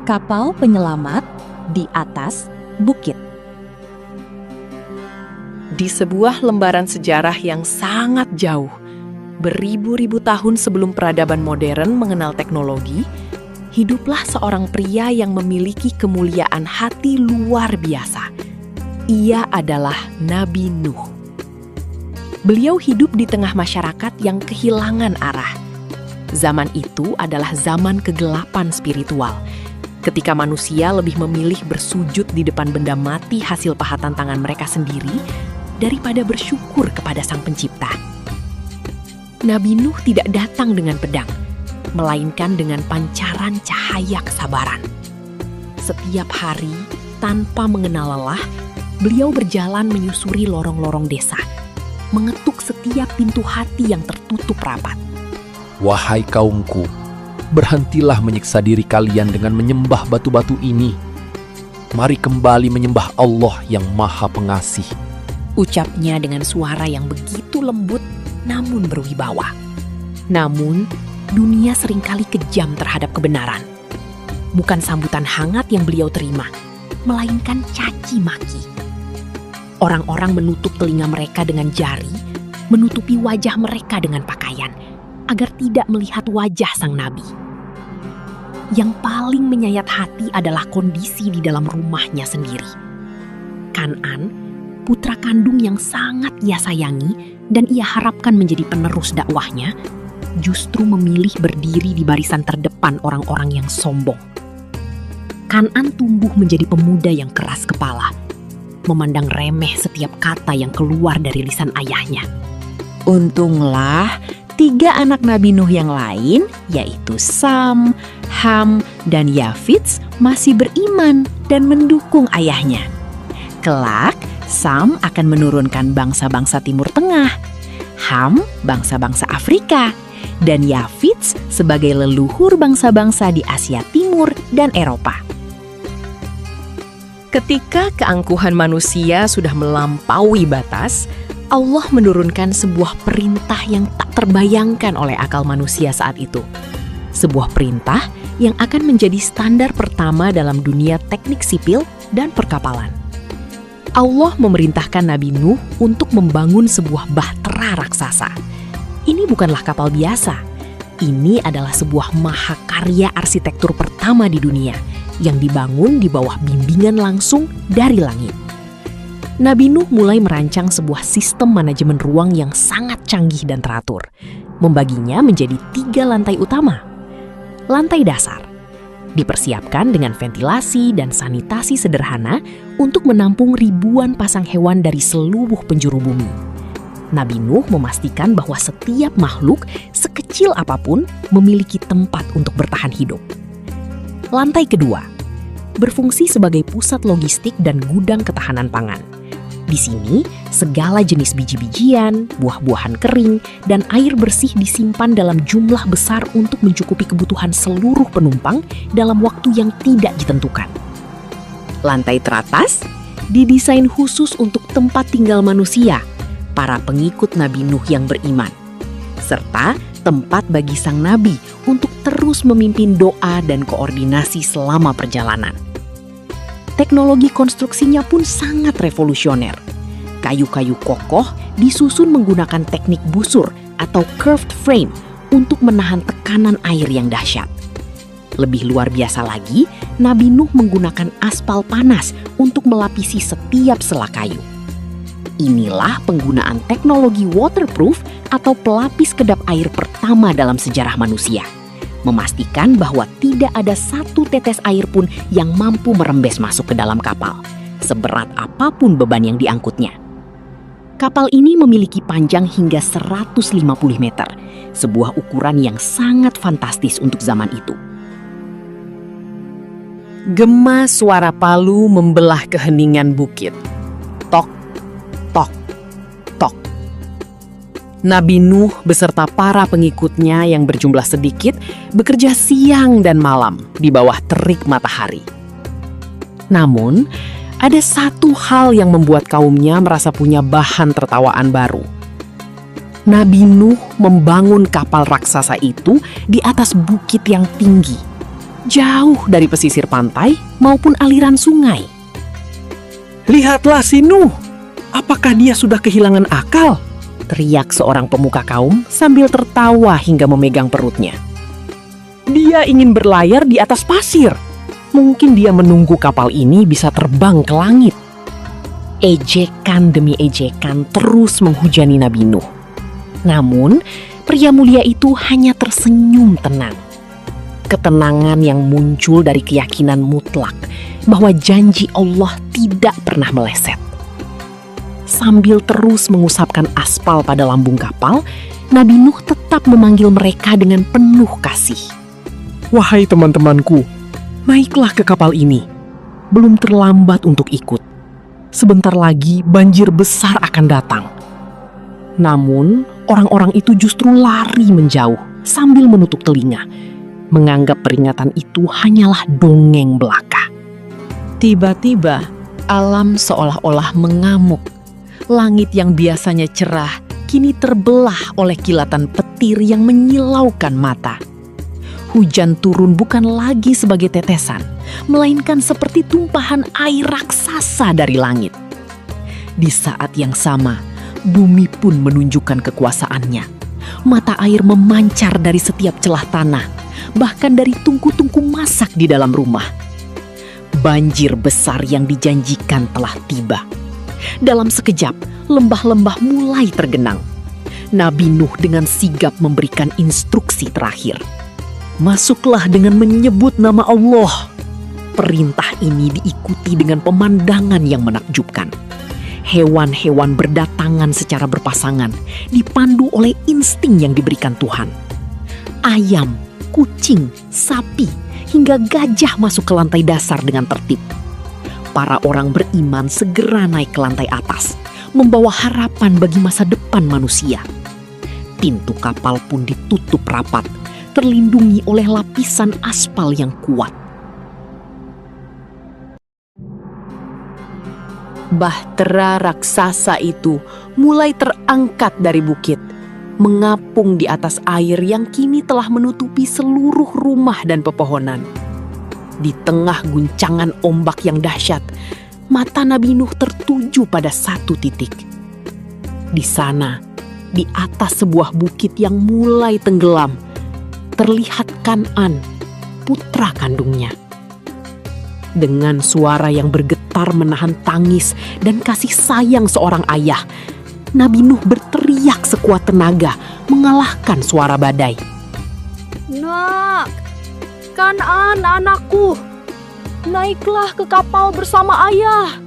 Kapal penyelamat di atas bukit. Di sebuah lembaran sejarah yang sangat jauh, beribu-ribu tahun sebelum peradaban modern mengenal teknologi, hiduplah seorang pria yang memiliki kemuliaan hati luar biasa. Ia adalah Nabi Nuh. Beliau hidup di tengah masyarakat yang kehilangan arah. Zaman itu adalah zaman kegelapan spiritual, ketika manusia lebih memilih bersujud di depan benda mati hasil pahatan tangan mereka sendiri daripada bersyukur kepada Sang Pencipta. Nabi Nuh tidak datang dengan pedang, melainkan dengan pancaran cahaya kesabaran. Setiap hari, tanpa mengenal lelah, beliau berjalan menyusuri lorong-lorong desa, mengetuk setiap pintu hati yang tertutup rapat. Wahai kaumku, berhentilah menyiksa diri kalian dengan menyembah batu-batu ini. Mari kembali menyembah Allah yang Maha Pengasih. Ucapnya dengan suara yang begitu lembut namun berwibawa. Namun, dunia seringkali kejam terhadap kebenaran. Bukan sambutan hangat yang beliau terima, melainkan caci maki. Orang-orang menutup telinga mereka dengan jari, menutupi wajah mereka dengan pakaian, agar tidak melihat wajah sang nabi. Yang paling menyayat hati adalah kondisi di dalam rumahnya sendiri. Kan'an, putra kandung yang sangat ia sayangi dan ia harapkan menjadi penerus dakwahnya, justru memilih berdiri di barisan terdepan orang-orang yang sombong. Kan'an tumbuh menjadi pemuda yang keras kepala, memandang remeh setiap kata yang keluar dari lisan ayahnya. Untunglah 3 anak Nabi Nuh yang lain, yaitu Sam, Ham, dan Yafits, masih beriman dan mendukung ayahnya. Kelak, Sam akan menurunkan bangsa-bangsa Timur Tengah, Ham bangsa-bangsa Afrika, dan Yafits sebagai leluhur bangsa-bangsa di Asia Timur dan Eropa. Ketika keangkuhan manusia sudah melampaui batas, Allah menurunkan sebuah perintah yang tak terbayangkan oleh akal manusia saat itu. Sebuah perintah yang akan menjadi standar pertama dalam dunia teknik sipil dan perkapalan. Allah memerintahkan Nabi Nuh untuk membangun sebuah bahtera raksasa. Ini bukanlah kapal biasa. Ini adalah sebuah mahakarya arsitektur pertama di dunia yang dibangun di bawah bimbingan langsung dari langit. Nabi Nuh mulai merancang sebuah sistem manajemen ruang yang sangat canggih dan teratur, membaginya menjadi 3 lantai utama. Lantai dasar dipersiapkan dengan ventilasi dan sanitasi sederhana untuk menampung ribuan pasang hewan dari seluruh penjuru bumi. Nabi Nuh memastikan bahwa setiap makhluk, sekecil apapun, memiliki tempat untuk bertahan hidup. Lantai kedua berfungsi sebagai pusat logistik dan gudang ketahanan pangan. Di sini, segala jenis biji-bijian, buah-buahan kering, dan air bersih disimpan dalam jumlah besar untuk mencukupi kebutuhan seluruh penumpang dalam waktu yang tidak ditentukan. Lantai teratas didesain khusus untuk tempat tinggal manusia, para pengikut Nabi Nuh yang beriman, serta tempat bagi sang nabi untuk terus memimpin doa dan koordinasi selama perjalanan. Teknologi konstruksinya pun sangat revolusioner. Kayu-kayu kokoh disusun menggunakan teknik busur atau curved frame untuk menahan tekanan air yang dahsyat. Lebih luar biasa lagi, Nabi Nuh menggunakan aspal panas untuk melapisi setiap selak kayu. Inilah penggunaan teknologi waterproof atau pelapis kedap air pertama dalam sejarah manusia, memastikan bahwa tidak ada satu tetes air pun yang mampu merembes masuk ke dalam kapal, seberat apapun beban yang diangkutnya. Kapal ini memiliki panjang hingga 150 meter, sebuah ukuran yang sangat fantastis untuk zaman itu. Gema suara palu membelah keheningan bukit. Tok, tok, tok. Nabi Nuh beserta para pengikutnya yang berjumlah sedikit bekerja siang dan malam di bawah terik matahari. Namun, ada satu hal yang membuat kaumnya merasa punya bahan tertawaan baru. Nabi Nuh membangun kapal raksasa itu di atas bukit yang tinggi. jauh dari pesisir pantai maupun aliran sungai. Lihatlah si Nuh, apakah dia sudah kehilangan akal? Teriak seorang pemuka kaum sambil tertawa hingga memegang perutnya. Dia ingin berlayar di atas pasir. Mungkin dia menunggu kapal ini bisa terbang ke langit. Ejekan demi ejekan terus menghujani Nabi Nuh. Namun, pria mulia itu hanya tersenyum tenang. Ketenangan yang muncul dari keyakinan mutlak bahwa janji Allah tidak pernah meleset. Sambil terus mengusapkan aspal pada lambung kapal, Nabi Nuh tetap memanggil mereka dengan penuh kasih. Wahai teman-temanku, naiklah ke kapal ini. Belum terlambat untuk ikut. Sebentar lagi banjir besar akan datang. Namun, orang-orang itu justru lari menjauh sambil menutup telinga, menganggap peringatan itu hanyalah dongeng belaka. Tiba-tiba, alam seolah-olah mengamuk. Langit yang biasanya cerah kini terbelah oleh kilatan petir yang menyilaukan mata. Hujan turun bukan lagi sebagai tetesan, melainkan seperti tumpahan air raksasa dari langit. Di saat yang sama, bumi pun menunjukkan kekuasaannya. Mata air memancar dari setiap celah tanah, bahkan dari tungku-tungku masak di dalam rumah. Banjir besar yang dijanjikan telah tiba. Dalam sekejap, lembah-lembah mulai tergenang. Nabi Nuh dengan sigap memberikan instruksi terakhir. Masuklah dengan menyebut nama Allah. Perintah ini diikuti dengan pemandangan yang menakjubkan. Hewan-hewan berdatangan secara berpasangan, dipandu oleh insting yang diberikan Tuhan. Ayam, kucing, sapi, hingga gajah masuk ke lantai dasar dengan tertib. Para orang beriman segera naik ke lantai atas, membawa harapan bagi masa depan manusia. Pintu kapal pun ditutup rapat, terlindungi oleh lapisan aspal yang kuat. Bahtera raksasa itu mulai terangkat dari bukit, mengapung di atas air yang kini telah menutupi seluruh rumah dan pepohonan. Di tengah guncangan ombak yang dahsyat, mata Nabi Nuh tertuju pada satu titik. Di sana, di atas sebuah bukit yang mulai tenggelam, terlihat Kan'an, putra kandungnya. Dengan suara yang bergetar menahan tangis dan kasih sayang seorang ayah, Nabi Nuh berteriak sekuat tenaga mengalahkan suara badai. Nak, Kan'an anakku, naiklah ke kapal bersama ayah.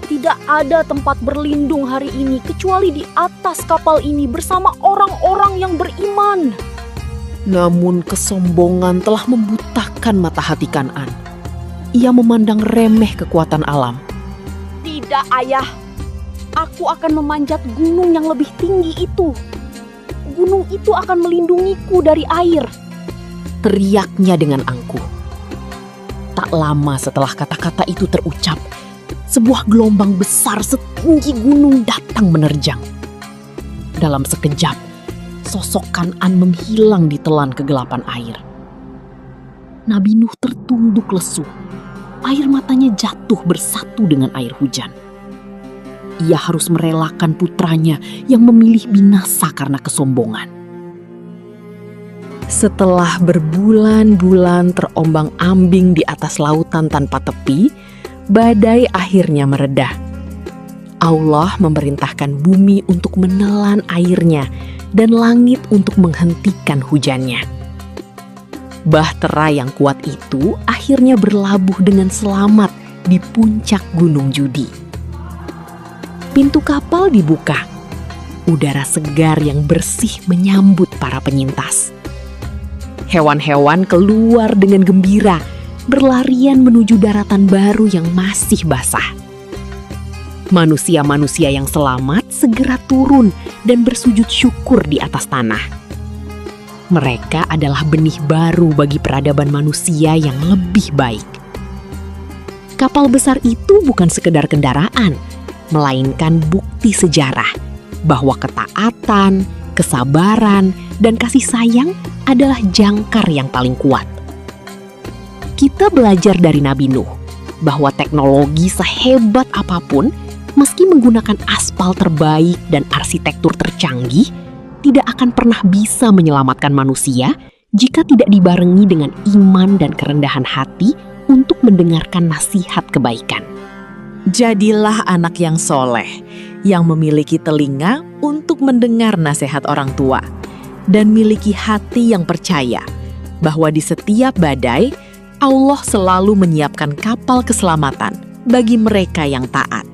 Tidak ada tempat berlindung hari ini kecuali di atas kapal ini bersama orang-orang yang beriman. Namun kesombongan telah membutakan mata hati Kan'an. Ia memandang remeh kekuatan alam. Tidak ayah, aku akan memanjat gunung yang lebih tinggi itu. Gunung itu akan melindungiku dari air. Teriaknya dengan angkuh. Tak lama setelah kata-kata itu terucap, sebuah gelombang besar setinggi gunung datang menerjang. Dalam sekejap, sosok Kan'an menghilang di telan kegelapan air. Nabi Nuh tertunduk lesu. Air matanya jatuh bersatu dengan air hujan. Ia harus merelakan putranya yang memilih binasa karena kesombongan. Setelah berbulan-bulan terombang-ambing di atas lautan tanpa tepi, badai akhirnya mereda. Allah memerintahkan bumi untuk menelan airnya dan langit untuk menghentikan hujannya. Bahtera yang kuat itu akhirnya berlabuh dengan selamat di puncak Gunung Judi. Pintu kapal dibuka. Udara segar yang bersih menyambut para penyintas. Hewan-hewan keluar dengan gembira, berlarian menuju daratan baru yang masih basah. Manusia-manusia yang selamat segera turun dan bersujud syukur di atas tanah. Mereka adalah benih baru bagi peradaban manusia yang lebih baik. Kapal besar itu bukan sekedar kendaraan, melainkan bukti sejarah bahwa ketaatan, kesabaran, dan kasih sayang adalah jangkar yang paling kuat. Kita belajar dari Nabi Nuh bahwa teknologi sehebat apapun, meski menggunakan aspal terbaik dan arsitektur tercanggih, tidak akan pernah bisa menyelamatkan manusia jika tidak dibarengi dengan iman dan kerendahan hati untuk mendengarkan nasihat kebaikan. Jadilah anak yang soleh, yang memiliki telinga untuk mendengar nasihat orang tua, dan miliki hati yang percaya bahwa di setiap badai, Allah selalu menyiapkan kapal keselamatan bagi mereka yang taat.